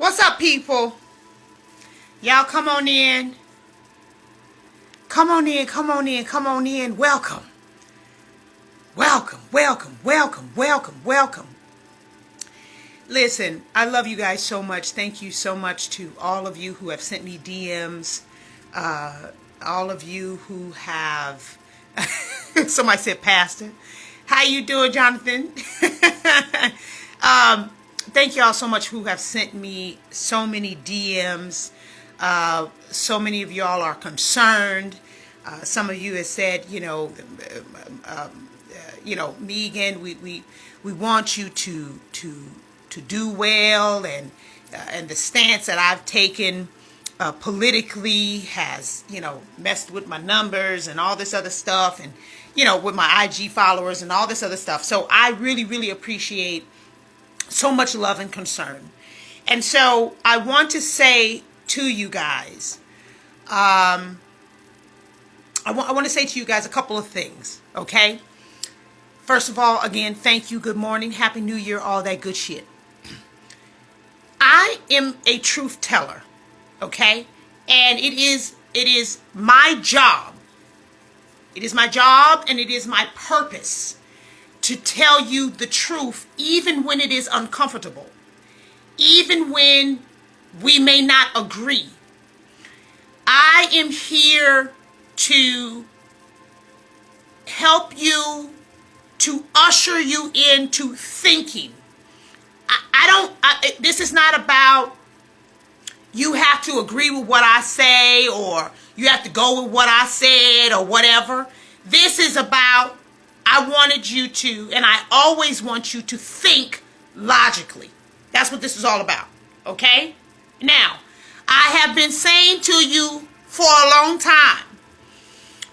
What's up, people? Y'all come on in. Come on in, come on in, come on in. Welcome. Welcome, welcome, welcome, welcome, welcome. Listen, I love you guys so much. Thank you so much to all of you who have sent me DMs. All of you who have... Somebody said, Pastor. How you doing, Jonathan? Thank you all so much who have sent me so many DMs. So many of y'all are concerned. Some of you have said, Megan, we want you to do well, and the stance that I've taken politically has, messed with my numbers and all this other stuff, and with my IG followers and all this other stuff. So I really, really appreciate so much love and concern. And so I want to say to you guys, I want to say to you guys a couple of things, okay? First of all, again, thank you, good morning, happy new year, all that good shit. I am a truth teller, okay? And it is my job. It is my job and it is my purpose to tell you the truth, even when it is uncomfortable, even when we may not agree. I am here to help you, to usher you into thinking. This is not about you have to agree with what I say, or you have to go with what I said, or whatever. This is about, I wanted you to, and I always want you to think logically. That's what this is all about, okay? Now, I have been saying to you for a long time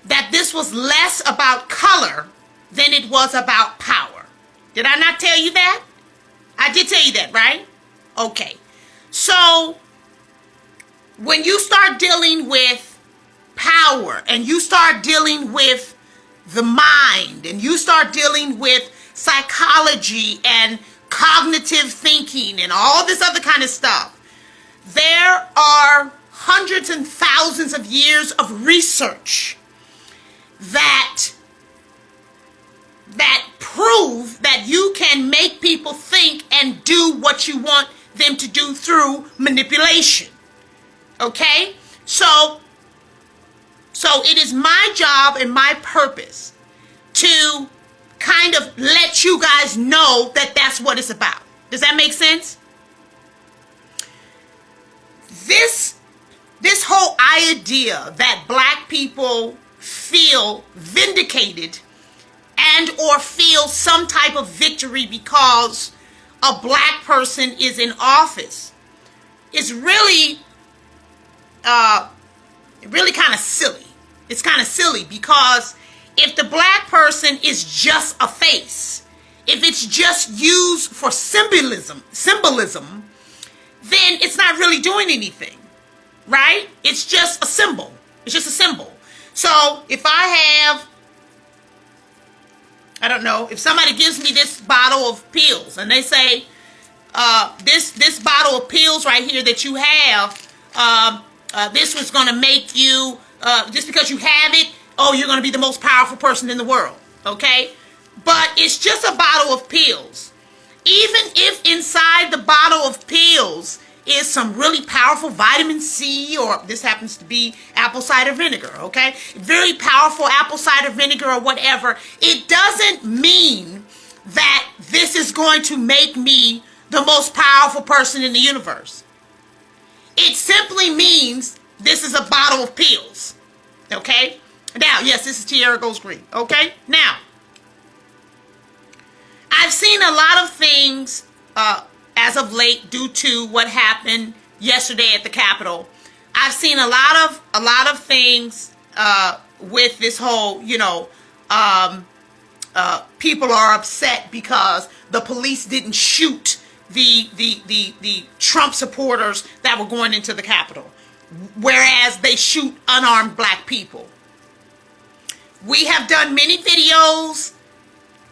that this was less about color than it was about power. Did I not tell you that? I did tell you that, right? Okay. So, when you start dealing with power, and you start dealing with the mind, and you start dealing with psychology and cognitive thinking and all this other kind of stuff, there are hundreds and thousands of years of research that prove that you can make people think and do what you want them to do through manipulation. Okay? So it is my job and my purpose to kind of let you guys know that that's what it's about. Does that make sense? This whole idea that black people feel vindicated and or feel some type of victory because a black person is in office is really kind of silly. It's kind of silly because if the black person is just a face, if it's just used for symbolism, then it's not really doing anything, right? It's just a symbol. It's just a symbol. So if I don't know, if somebody gives me this bottle of pills and they say, this bottle of pills right here that you have, this was going to make you, just because you have it, you're going to be the most powerful person in the world, okay? But it's just a bottle of pills. Even if inside the bottle of pills is some really powerful vitamin C, or this happens to be apple cider vinegar, okay? Very powerful apple cider vinegar or whatever, it doesn't mean that this is going to make me the most powerful person in the universe. It simply means this is a bottle of pills, okay? Now, yes, this is Tiara Goes Green, okay? Now, I've seen a lot of things as of late due to what happened yesterday at the Capitol. I've seen a lot of things with this whole, people are upset because the police didn't shoot the Trump supporters that were going into the Capitol, whereas they shoot unarmed black people. We have done many videos.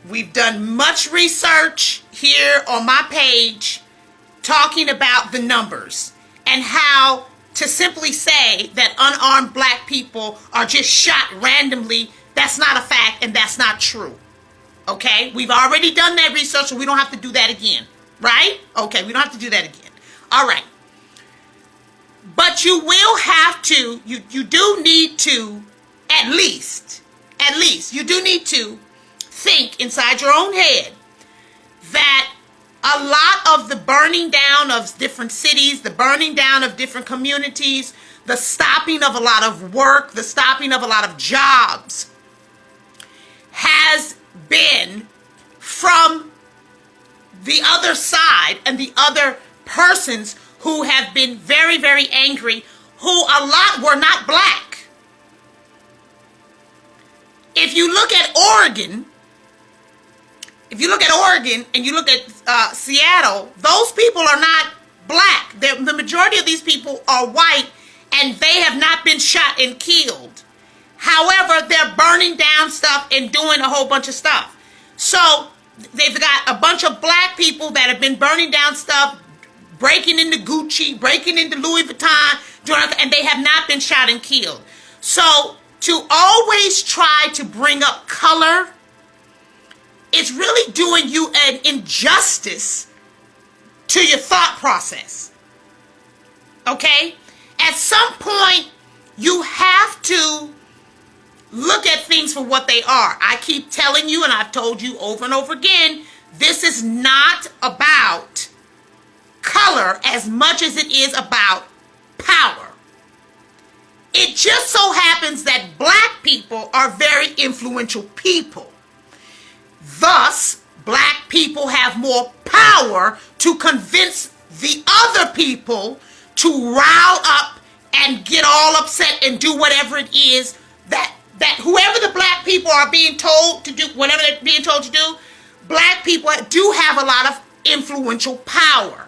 We've done much research here on my page, talking about the numbers and how to simply say that unarmed black people are just shot randomly, that's not a fact and that's not true. Okay? We've already done that research, so we don't have to do that again. Right? Okay, we don't have to do that again. All right. But you will have to, you do need to, at least, you do need to think inside your own head that a lot of the burning down of different cities, the burning down of different communities, the stopping of a lot of work, the stopping of a lot of jobs has been from the other side and the other persons who have been very, very angry, who a lot were not black. If you look at Oregon, and you look at Seattle, those people are not black. The majority of these people are white, and they have not been shot and killed. However, they're burning down stuff and doing a whole bunch of stuff. So they've got a bunch of black people that have been burning down stuff, breaking into Gucci, breaking into Louis Vuitton, and they have not been shot and killed. So to always try to bring up color, it's really doing you an injustice to your thought process. Okay? At some point, you have to look at things for what they are. I keep telling you, and I've told you over and over again, this is not about color as much as it is about power. It just so happens that black people are very influential people. Thus, black people have more power to convince the other people to rile up and get all upset and do whatever it is that whoever the black people are being told to do, whatever they're being told to do, black people do have a lot of influential power.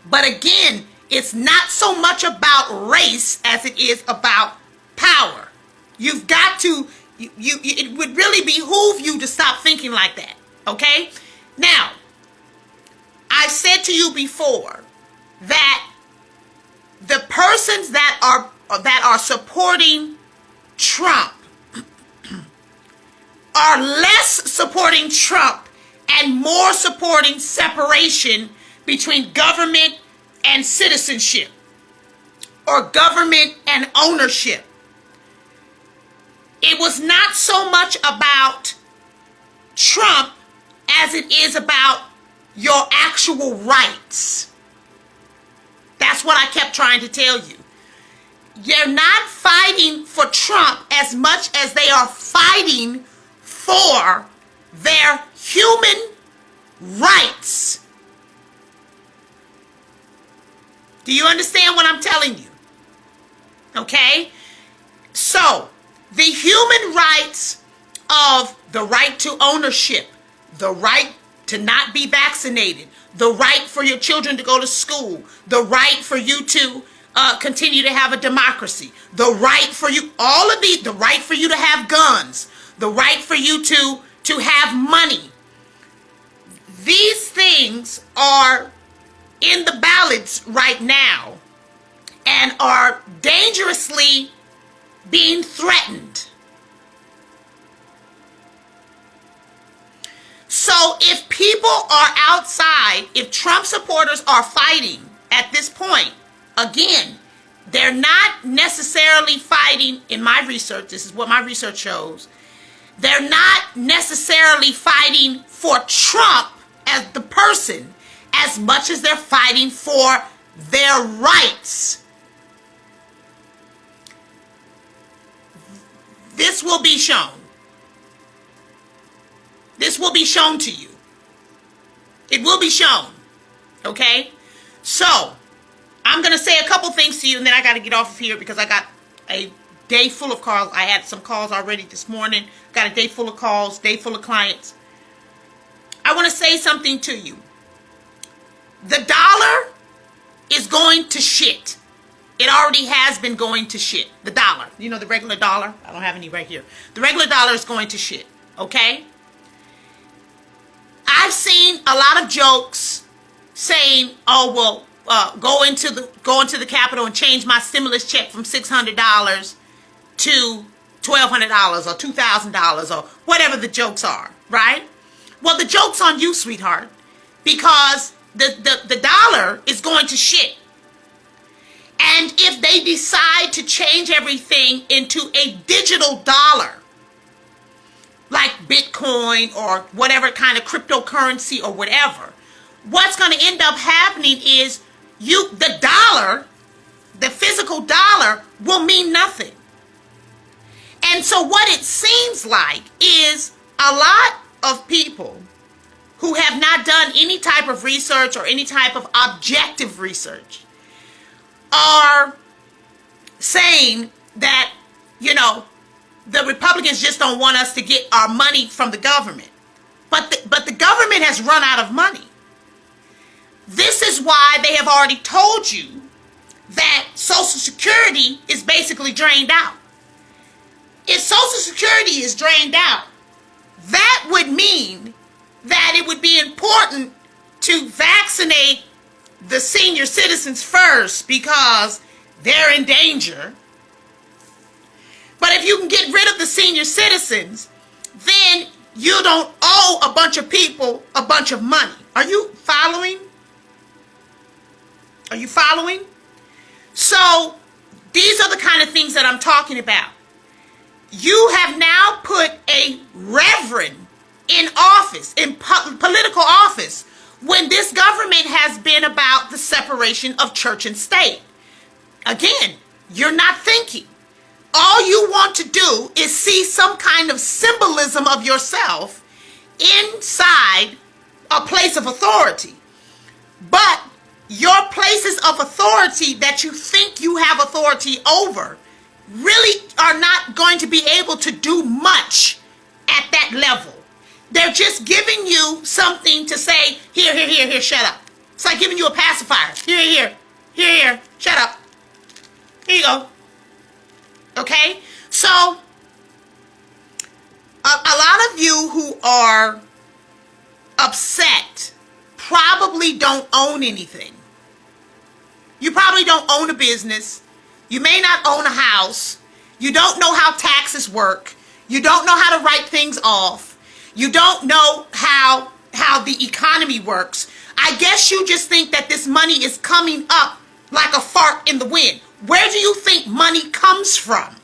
But again, it's not so much about race as it is about power. You've got to, it would really behoove you to stop thinking like that. Okay? Now, I said to you before that the persons that are supporting Trump are less supporting Trump and more supporting separation between government and citizenship, or government and ownership. It was not so much about Trump as it is about your actual rights. That's what I kept trying to tell you. They're not fighting for Trump as much as they are fighting for their human rights. Do you understand what I'm telling you? Okay? So, the human rights of the right to ownership, the right to not be vaccinated, the right for your children to go to school, the right for you to continue to have a democracy, the right for you, all of these, the right for you to have guns, the right for you to have money. These things are in the balance right now and are dangerously being threatened. So if people are outside, if Trump supporters are fighting at this point, again, they're not necessarily fighting, in my research, this is what my research shows, they're not necessarily fighting for Trump as the person as much as they're fighting for their rights. This will be shown. This will be shown to you. It will be shown. Okay? So, I'm going to say a couple things to you, and then I got to get off of here because I got a day full of calls. I had some calls already this morning. Got a day full of calls, day full of clients. I want to say something to you. The dollar is going to shit. It already has been going to shit. The dollar. You know, the regular dollar? I don't have any right here. The regular dollar is going to shit. Okay? I've seen a lot of jokes saying, oh, well, go into the Capitol and change my stimulus check from $600 to $1,200 or $2,000 or whatever the jokes are, right? Well, the joke's on you, sweetheart, because the dollar is going to shit. And if they decide to change everything into a digital dollar, like Bitcoin or whatever kind of cryptocurrency or whatever, what's going to end up happening is the dollar, the physical dollar, will mean nothing. And so what it seems like is a lot of people who have not done any type of research or any type of objective research are saying that, the Republicans just don't want us to get our money from the government. But the government has run out of money. This is why they have already told you that Social Security is basically drained out. If Social Security is drained out, that would mean that it would be important to vaccinate the senior citizens first because they're in danger. But if you can get rid of the senior citizens, then you don't owe a bunch of people a bunch of money. Are you following? Are you following? So these are the kind of things that I'm talking about. You have now put a reverend in office, in political office, when this government has been about the separation of church and state. Again, you're not thinking. All you want to do is see some kind of symbolism of yourself inside a place of authority. But your places of authority that you think you have authority over really are not going to be able to do much at that level. They're just giving you something to say, here, shut up. It's like giving you a pacifier. Here, shut up. Here you go. Okay? So, a lot of you who are upset probably don't own anything. You probably don't own a business. You may not own a house. You don't know how taxes work. You don't know how to write things off. You don't know how the economy works. I guess you just think that this money is coming up like a fart in the wind. Where do you think money comes from?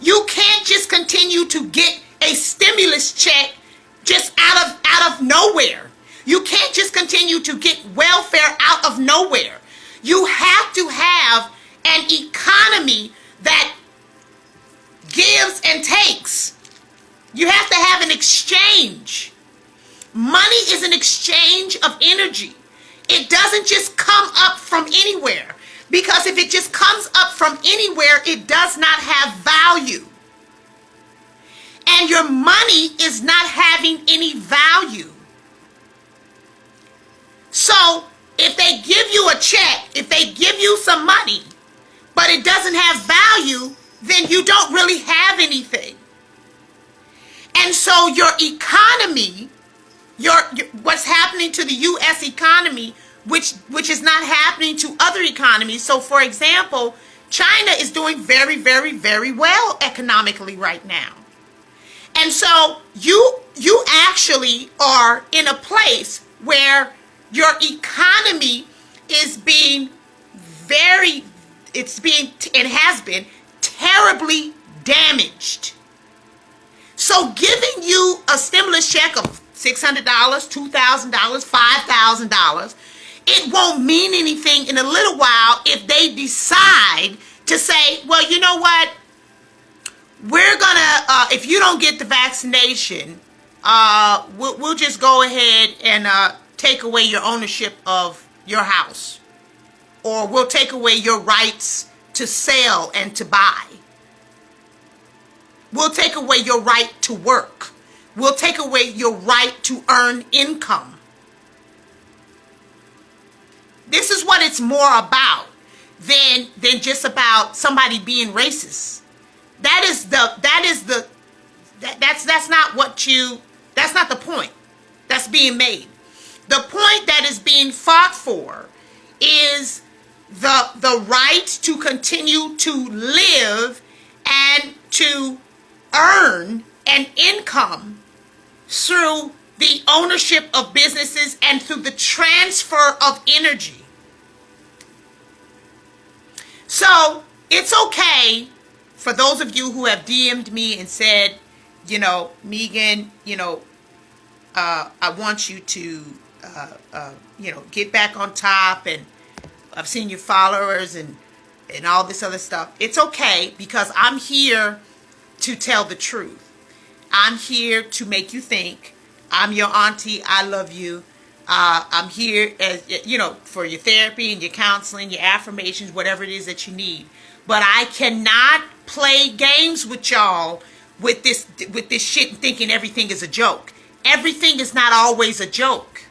You can't just continue to get a stimulus check just out of nowhere. You can't just continue to get welfare out of nowhere. You have to have an economy that gives and takes. You have to have an exchange. Money is an exchange of energy. It doesn't just come up from anywhere. Because if it just comes up from anywhere, it does not have value. And your money is not having any value. So, if they give you a check, if they give you some money, but it doesn't have value, then you don't really have anything. And so your economy, what's happening to the U.S. economy, which is not happening to other economies. So, for example, China is doing very, very, very well economically right now. And so you actually are in a place where your economy is being it has been terribly damaged. So giving you a stimulus check of $600, $2,000, $5,000, it won't mean anything in a little while if they decide to say, well, you know what? We're gonna, if you don't get the vaccination, we'll just go ahead and take away your ownership of your house. Or we'll take away your rights to sell and to buy. We'll take away your right to work. We'll take away your right to earn income. This is what it's more about than just about somebody being racist. That's not the point that's being made. The point that is being fought for is the right to continue to live and to earn an income through the ownership of businesses and through the transfer of energy. So it's okay for those of you who have DM'd me and said, Megan, I want you to, get back on top, and I've seen your followers and all this other stuff. It's okay, because I'm here to tell the truth. I'm here to make you think. I'm your auntie. I love you. I'm here as, for your therapy and your counseling, your affirmations, whatever it is that you need. But I cannot play games with y'all with this shit and thinking everything is a joke. Everything is not always a joke.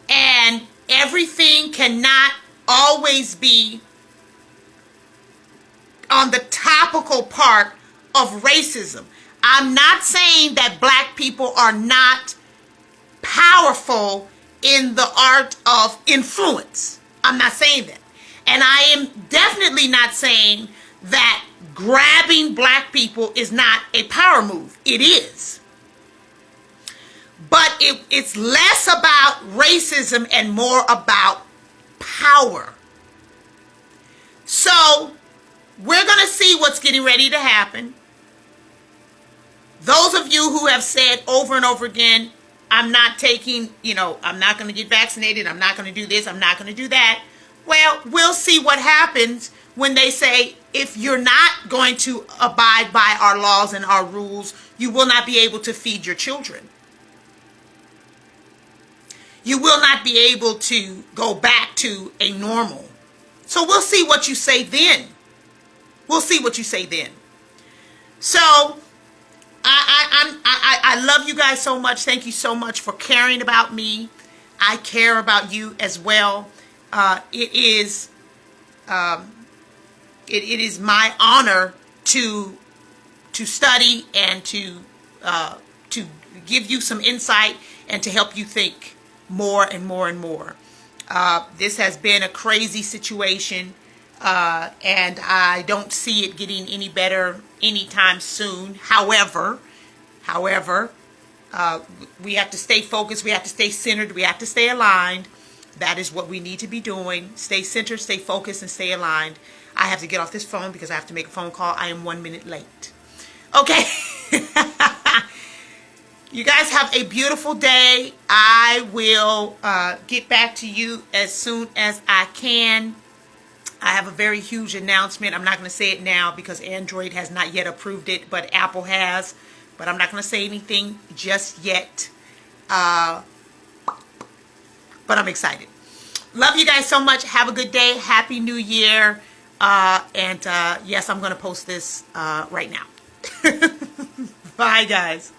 And everything cannot always be on the topical part of racism. I'm not saying that black people are not powerful in the art of influence. I'm not saying that. And I am definitely not saying that grabbing black people is not a power move. It is. But it's less about racism and more about power. So we're going to see what's getting ready to happen. Those of you who have said over and over again, I'm not taking, I'm not going to get vaccinated, I'm not going to do this, I'm not going to do that. Well, we'll see what happens when they say, if you're not going to abide by our laws and our rules, you will not be able to feed your children. You will not be able to go back to a normal. So we'll see what you say then. We'll see what you say then. So I love you guys so much. Thank you so much for caring about me. I care about you as well. It is my honor to study and to give you some insight and to help you think more and more and more. This has been a crazy situation, and I don't see it getting any better anytime soon. However, we have to stay focused, we have to stay centered, we have to stay aligned. That is what we need to be doing. Stay centered, stay focused, and stay aligned. I have to get off this phone because I have to make a phone call. I am 1 minute late. Okay. You guys have a beautiful day. I will get back to you as soon as I can. I have a very huge announcement. I'm not going to say it now because Android has not yet approved it, but Apple has. But I'm not going to say anything just yet. But I'm excited. Love you guys so much. Have a good day. Happy New Year. And yes, I'm going to post this right now. Bye, guys.